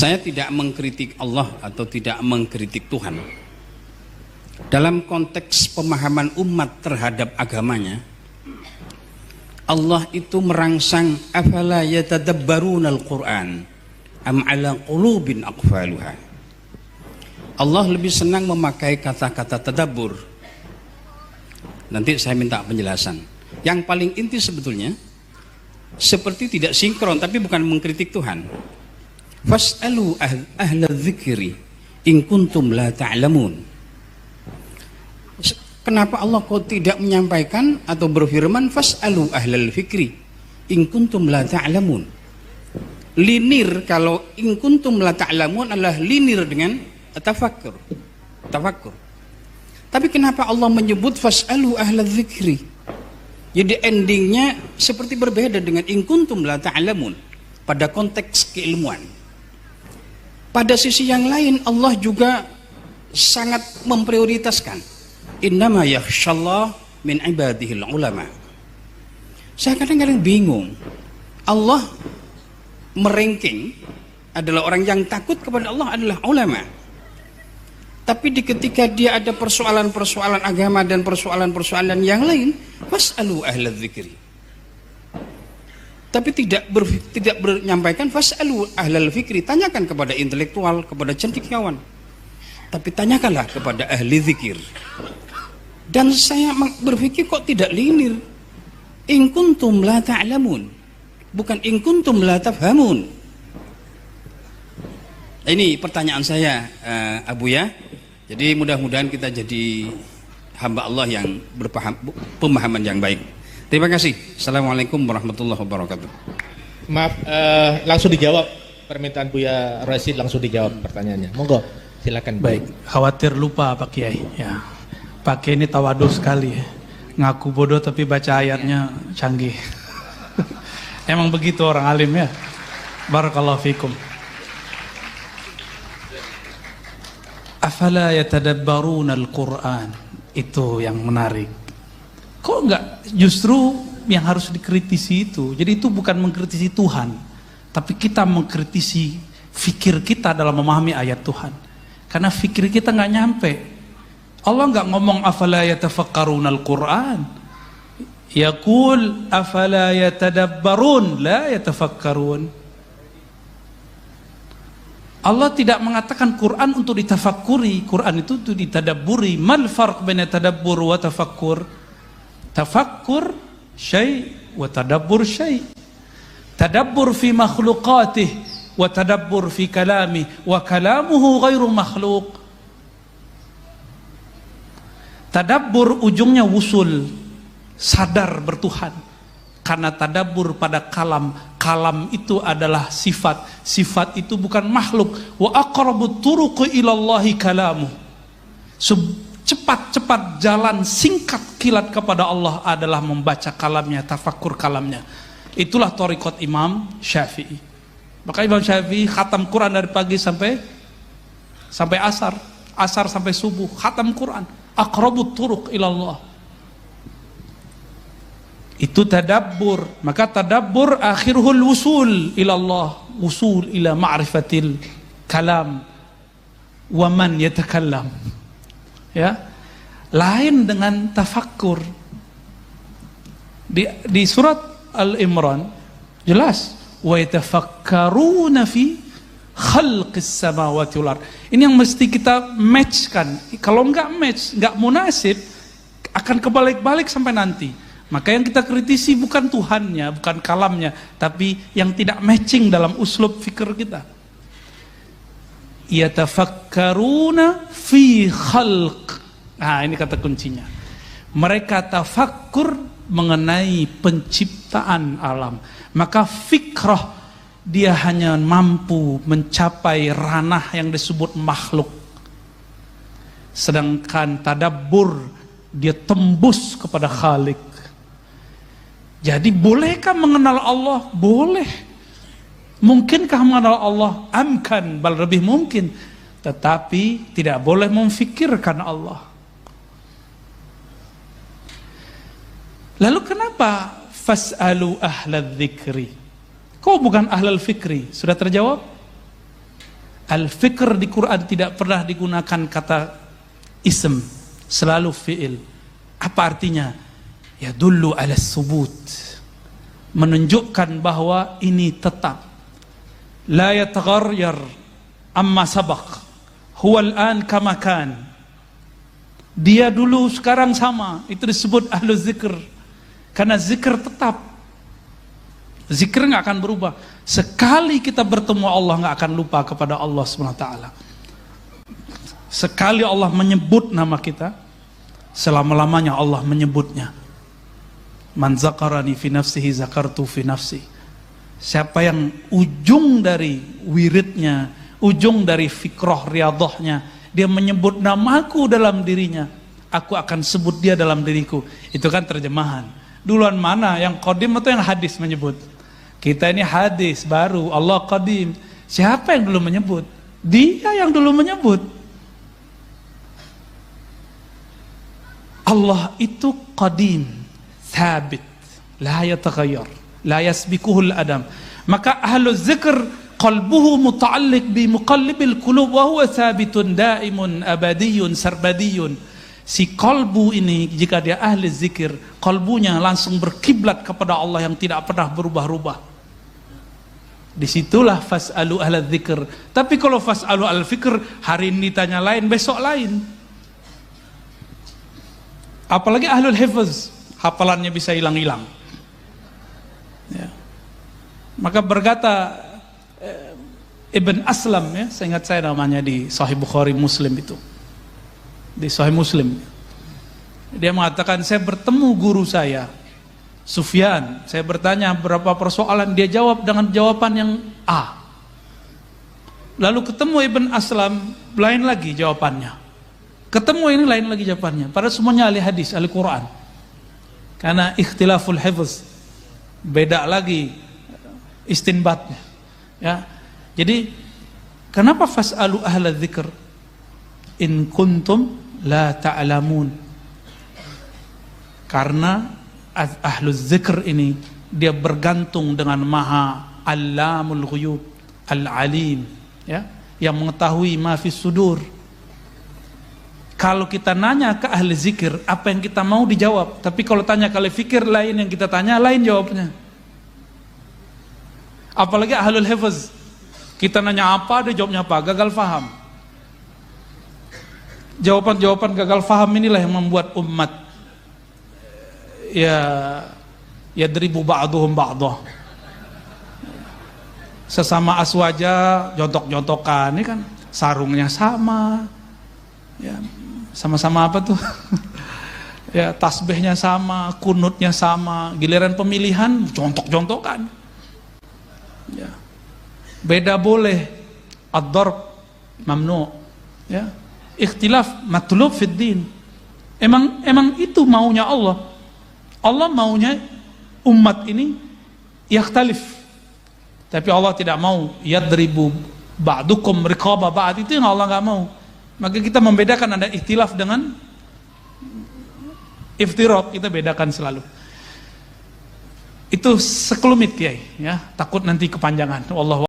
Saya tidak mengkritik Allah atau tidak mengkritik Tuhan. Dalam konteks pemahaman umat terhadap agamanya, Allah itu merangsang afala yatadabbarunal Qur'an am ala qulubin aqfaluha. Allah lebih senang memakai kata-kata tadabbur. Nanti saya minta penjelasan. Yang paling inti sebetulnya seperti tidak sinkron, tapi bukan mengkritik Tuhan. Fas'alu ahla dzikri in kuntum la ta'lamun. Kenapa Allah kok tidak menyampaikan atau berfirman fas'alu ahlal fikri in kuntum la ta'lamun? Linir, kalau in kuntum la ta'lamun adalah linir dengan tafakkur. Tapi kenapa Allah menyebut fas'alu ahlal dzikri? Jadi endingnya seperti berbeda dengan in kuntum la ta'lamun pada konteks keilmuan. Pada sisi yang lain Allah juga sangat memprioritaskan innama yakhshallah min ibadihil ulama. Saya kadang-kadang bingung, Allah meranking adalah orang yang takut kepada Allah adalah ulama, tapi ketika dia ada persoalan-persoalan agama dan persoalan-persoalan yang lain, fas'alu ahla dzikri. Tapi tidak menyampaikan fas'alu ahlal fikri, tanyakan kepada intelektual, kepada cendekiawan. Tapi tanyakanlah kepada ahli zikir. Dan saya berpikir kok tidak linir. In kuntum la ta'lamun, bukan in kuntum la tafhamun. Ini pertanyaan saya, Abu ya. Jadi mudah-mudahan kita jadi hamba Allah yang pemahaman yang baik. Terima kasih. Assalamualaikum warahmatullahi wabarakatuh. Maaf, langsung dijawab permintaan Buya Rasid, langsung dijawab pertanyaannya. Monggo, silakan. Baik, khawatir lupa Pak Kiai. Ya, Pak Kiai ini tawadhu sekali. Ngaku bodoh tapi baca ayatnya canggih. Emang begitu orang alim ya. Barakallahu fikum. Afala yatadabbaruna al-Qur'an. Itu yang menarik. Kok enggak justru yang harus dikritisi itu? Jadi itu bukan mengkritisi Tuhan, tapi kita mengkritisi fikir kita dalam memahami ayat Tuhan. Karena fikir kita nggak nyampe. Allah nggak ngomong afala yatafakkarunal Qur'an. Yaqul afala yatadabbarun, la yatafakkarun. Allah tidak mengatakan Quran untuk ditafakuri, Quran itu untuk ditadabburi. Mal farq baina tadabbur wa tafakkur? Tafakkur syai' wa tadabbur syai'. Tadabbur fi makhluqatih wa tadabbur fi kalami wa kalamuhu ghairu makhluk. Tadabbur ujungnya wusul, sadar bertuhan. Karena tadabbur pada kalam, kalam itu adalah sifat, sifat itu bukan makhluk. Wa aqrabut turuqi ilallahi kalamu. Cepat-cepat jalan singkat kilat kepada Allah adalah membaca kalamnya, tafakkur kalamnya. Itulah thariqat Imam Syafi'i. Maka Imam Syafi'i khatam Quran dari pagi sampai asar, asar sampai subuh, khatam Quran. Aqrabut turuq ilallah. Itu tadabbur. Maka tadabbur akhiruhul wusul ilallah, wusul ila ma'rifatil kalam wa man yatakallam. Ya, lain dengan tafakkur. Di surat Al-Imran jelas wa yatafakkaruna fi khalqis samawati wal ardh. Ini yang mesti kita matchkan. Kalau enggak match, enggak munasib, akan kebalik-balik sampai nanti. Maka yang kita kritisi bukan Tuhannya, bukan kalamnya, tapi yang tidak matching dalam uslub fikir kita. Yatafakkaruna fi khalq. Nah, ini kata kuncinya. Mereka tafakkur mengenai penciptaan alam. Maka fikrah dia hanya mampu mencapai ranah yang disebut makhluk. Sedangkan tadabbur dia tembus kepada Khalik. Jadi bolehkah mengenal Allah? Boleh. Mungkinkah mengenal Allah? Amkan, bal lebih mungkin. Tetapi tidak boleh memfikirkan Allah. Lalu kenapa fas'alu ahlal dzikri? Kok bukan ahlal fikri? Sudah terjawab? Al-fikr di Quran tidak pernah digunakan kata ism, selalu fi'il. Apa artinya? Ya dullu ala subut, menunjukkan bahwa ini tetap. La yataghayyar amma sabaq, huwa al-an kama kan. Dia dulu sekarang sama. Itu disebut ahlu zikr, karena zikr tetap. Zikir nggak akan berubah. Sekali kita bertemu Allah nggak akan lupa kepada Allah SWT. Sekali Allah menyebut nama kita, selama-lamanya Allah menyebutnya. Man zakarani fi nafsihi zakartu fi nafsi. Siapa yang ujung dari wiridnya, ujung dari fikroh riyadhahnya, dia menyebut namaku dalam dirinya, aku akan sebut dia dalam diriku. Itu kan terjemahan. Duluan mana, yang qadim atau yang hadis menyebut? Kita ini hadis baru, Allah qadim. Siapa yang dulu menyebut? Dia yang dulu menyebut. Allah itu qadim, thabit, la yataghayyar, la yasbikuhul adam. Maka ahlu zikr qalbuhu muta'alliq bi muqallibil qulub wa huwa thabitun daimun abadiyun sarbadiyun. Si qalbu ini, jika dia ahli zikir, qalbunya langsung berkiblat kepada Allah yang tidak pernah berubah-ubah. Disitulah fas'alu ahla dzikr. Tapi kalau fas'alu al fikr, hari ini ditanya lain, besok lain. Apalagi ahlul hifz, hafalannya bisa hilang-hilang. Ya. Maka berkata Ibn Aslam, ya, saya ingat saya namanya di Sahih Bukhari Muslim itu, di Sahih Muslim, dia mengatakan, saya bertemu guru saya Sufyan, saya bertanya beberapa persoalan, dia jawab dengan jawaban yang A. Lalu ketemu Ibn Aslam, lain lagi jawabannya. Ketemu ini lain lagi jawabannya. Padahal semuanya ahli hadis, ahli Quran. Karena ikhtilaful hifz, beda lagi istinbatnya. Ya. Jadi kenapa fas'alu ahla dzikr in kuntum la ta'lamun? Karena ahlu zikr ini dia bergantung dengan Maha Allamul Ghuyub, Al-Alim, ya, yang mengetahui ma fis sudur. Kalau kita nanya ke ahli zikir, apa yang kita mau dijawab. Tapi kalau tanya ke ahli fikir, lain yang kita tanya, lain jawabnya. Apalagi ahlul hifz, kita nanya apa, dia jawabnya apa, gagal faham. Jawaban-jawaban gagal faham inilah yang membuat umat ya dribu ba'duhum ba'dah. Sesama aswaja jontok-jontokan, ini kan sarungnya sama, ya sama-sama apa tuh? Ya tasbihnya sama, kunutnya sama, giliran pemilihan jontok-jontokan. Ya. Beda boleh, ad-darb mamnu, ya. Ikhtilaf matlub fid din. Emang itu maunya Allah. Allah maunya umat ini yakhtalif. Tapi Allah tidak mau yadribu ba'dukum riqaba ba'd, itu yang Allah enggak mau. Maka kita membedakan ada ikhtilaf dengan iftirat, kita bedakan selalu. Itu sekelumit, Kiai, ya. Takut nanti kepanjangan. Wallahu